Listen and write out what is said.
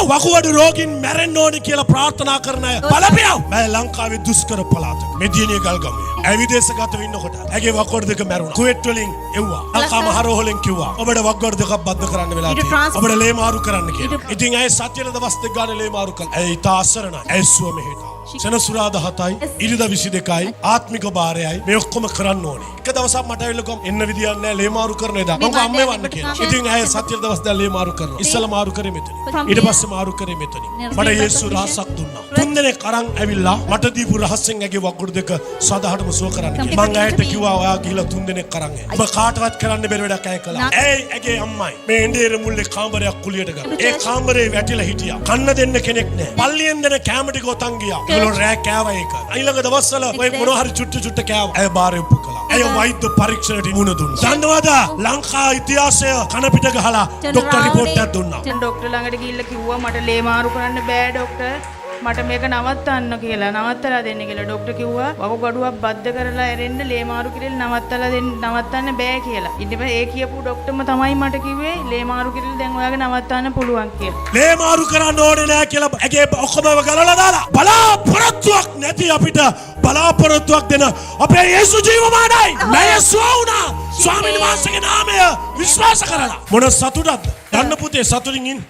වකුගඩු රෝගීන් මැරෙන්න ඕනි කියලා ප්‍රාර්ථනා කරන අය බලපියව. මම ලංකාවේ දුෂ්කර පළාතක මෙදියනේ ගල්ගමුවේ ඇවිදේශගත වෙන්නකොට ඇගේ වකුගඩු දෙක මැරුණා. කුවෙට් වලින් එව්වා. ලංකා මහරෝහලෙන් කිව්වා ඔබට වකුගඩු දෙකක් බද්ධ කරන්න වෙලා තියෙනවා. ඔබට ලේ මාරු කරන්න කියලා. ඉතින් ඇය සත්‍යන දවස් දෙක ගානේ ලේ මාරු කළා. ඇය ඉතා අසරණයි. ඇය සුව මෙහෙට. සෙනසුරාදා 7යි ඉරිදා 22යි ආත්මික භාරයයි මේ ඔක්කොම කරන්න ඕනේ. එක දවසක් මට ඇවිල්ලා කොම් එන්න විදියක් නැහැ ලේ මාරු කරන එදා. මම අම්මේ වන්න කියලා. ඉතින් ඇය සත්‍ය දවස් දැන් ලේ මාරු කරනවා. ඉස්සලා මාරු කරේ මෙතන. ඊට පස්සේ මාරු කරේ මෙතන. මට යේසු රහසක් දුන්නා. තුන්දෙනෙක් අරන් ඇවිල්ලා මට දීපු රහසෙන් ඇගේ වකුගඩු දෙක සදාහටම සුව කරන්න කියලා. මං ඇයට කිව්වා ඔයා ගිහලා තුන්දෙනෙක් අරන් එන්න. ඔබ කාටවත් කරන්න බැරි වැඩක් ඇය කළා. ඇගේ අම්මයි මේ ඉන්දියානු මුල්ලේ කාමරයක් කුලියට ගත්තා. ඒ කාමරේ වැටිලා හිටියා. කන්න දෙන්න කෙනෙක් නැහැ. පල්ලියෙන් දෙන කැම ටික ඔතන් ගියා. ඒගොල්ලෝ රෑ කෑවා ඒක. ඊළඟ දවස්වල ඔය මොන හරි චුට්ට කෑවා. ඇය බාරේ උපු කළා. ඇය වෛද්‍ය පරීක්ෂණයට මුණ දුන්නා. දන්නවද ලංකා ඉතිහාසය කන පිට ගහලා ડોක්ටර් රිපෝට් එකක් දුන්නා. ડોක්ටර් ළඟට ගිහිල්ලා කිව්වා මට ලේ මාරු කරන්න බෑ ડોක්ටර්. මට මේක නවත්තන්න කියලා නවත්තලා දෙන්න කියලා ડોක්ටර් කිව්වා වකුගඩුවක් බද්ධ කරලා ඇරෙන්න ලේ මාරු කිරෙල් නවත්තන්න බෑ කියලා. ඊට පස්සේ ඒ කියපු ડોක්ටර්ම තමයි මට කිව්වේ ලේ මාරු කිරෙල් දැන් ඔයාගේ නවත්තන්න පුළුවන් කියලා. ලේ මාරු කරන්න ඕනේ නෑ කියලා ඇගේ ඔක්කොම ගලවලා දාලා බලාපොරොත්තුවක් නැති අපිට බලාපොරොත්තුවක් දෙන අපේ යේසු ජීවමානයි. මම යේසු වුණා. ස්වාමීන් වහන්සේගේ නාමය විශ්වාස කරලා මොන සතුටක්ද? දන්න පුතේ සතුටින් ඉන්න.